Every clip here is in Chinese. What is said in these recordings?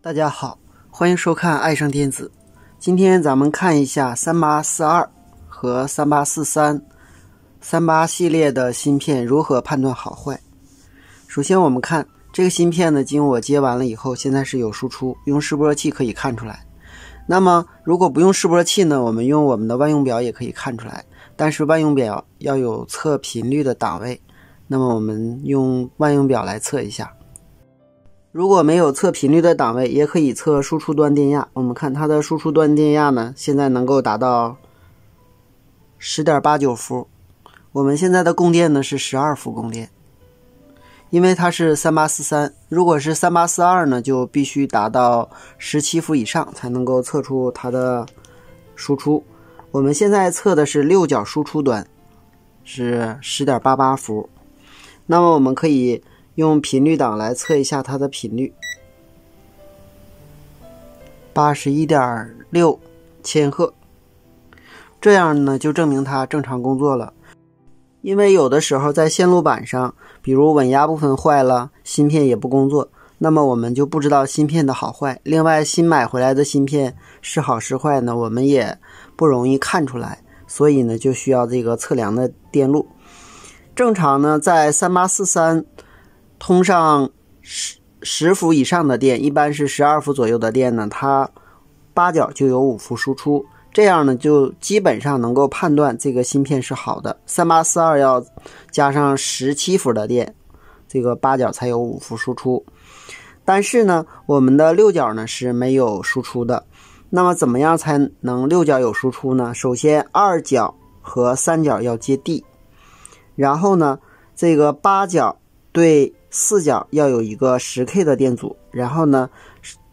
大家好，欢迎收看爱上电子。今天咱们看一下3842和3843 38系列的芯片如何判断好坏。首先我们看这个芯片呢，经我接完了以后，现在是有输出，用示波器可以看出来。那么如果不用示波器呢，我们用我们的万用表也可以看出来，但是万用表要有测频率的档位，那么我们用万用表来测一下。如果没有测频率的档位，也可以测输出端电压。我们看它的输出端电压呢，现在能够达到 10.89 伏。我们现在的供电呢是12伏供电。因为它是3843，如果是3842呢，就必须达到17伏以上才能够测出它的输出。我们现在测的是六角输出端，是 10.88 伏。那么我们可以用频率档来测一下它的频率， 81.6 千赫，这样呢就证明它正常工作了。因为有的时候在线路板上，比如稳压部分坏了，芯片也不工作，那么我们就不知道芯片的好坏。另外新买回来的芯片是好是坏呢，我们也不容易看出来，所以呢就需要这个测量的电路。正常呢在3843通上10伏以上的电，一般是12伏左右的电呢，它八角就有5伏输出，这样呢就基本上能够判断这个芯片是好的。3842要加上17伏的电，这个八角才有5伏输出。但是呢我们的六角呢是没有输出的。那么怎么样才能六角有输出呢？首先二角和三角要接地，然后呢这个八角对四角要有一个 10K 的电阻，然后呢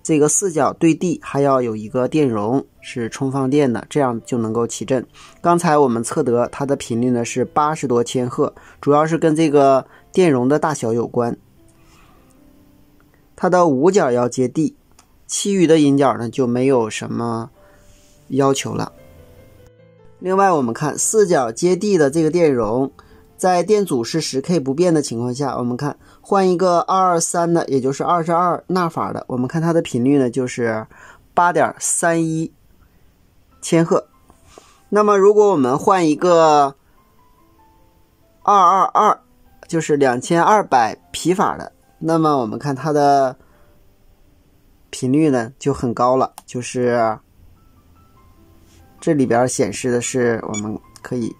这个四角对地还要有一个电容是充放电的，这样就能够起振。刚才我们测得它的频率呢是80多千赫，主要是跟这个电容的大小有关。它的五角要接地，其余的引角呢就没有什么要求了。另外我们看四角接地的这个电容，在电阻是 10K 不变的情况下，我们看换一个223的，也就是22纳法的，我们看它的频率呢就是 8.31 千赫。那么如果我们换一个222，就是2200皮法的，那么我们看它的频率呢就很高了，就是这里边显示的是我们可以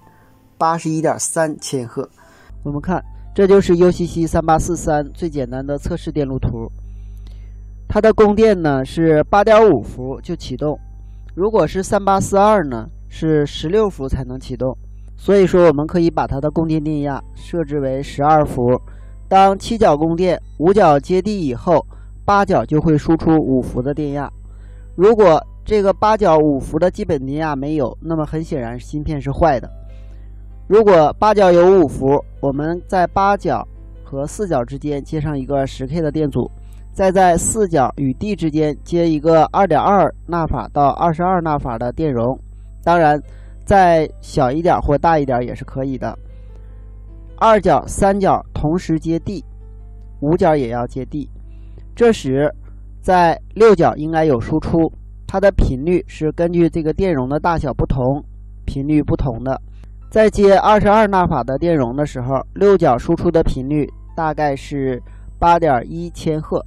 81.3 千赫。我们看这就是 UCC 3843最简单的测试电路图。它的供电呢是 8.5 伏就启动，如果是3842呢是16伏才能启动。所以说我们可以把它的供电电压设置为12伏。当七角供电，五角接地以后，八角就会输出5伏的电压。如果这个八角5伏的基本电压没有，那么很显然芯片是坏的。如果八角有5伏，我们在八角和四角之间接上一个 10K 的电阻，再在四角与地之间接一个 2.2 纳法到22纳法的电容，当然再小一点或大一点也是可以的。二角三角同时接地，五角也要接地，这时在六角应该有输出，它的频率是根据这个电容的大小不同，频率不同的。在接22纳法的电容的时候，六角输出的频率大概是 8.1 千赫。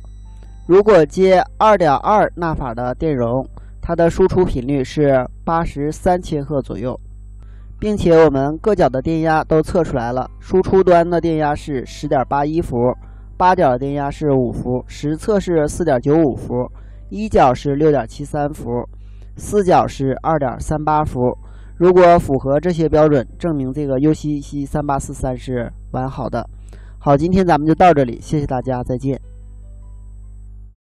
如果接 2.2 纳法的电容，它的输出频率是83千赫左右。并且我们各角的电压都测出来了，输出端的电压是 10.81 伏，八角的电压是5伏，实测是 4.95 伏，一角是 6.73 伏，四角是 2.38 伏。如果符合这些标准，证明这个 UCC 3843是完好的。好，今天咱们就到这里，谢谢大家，再见。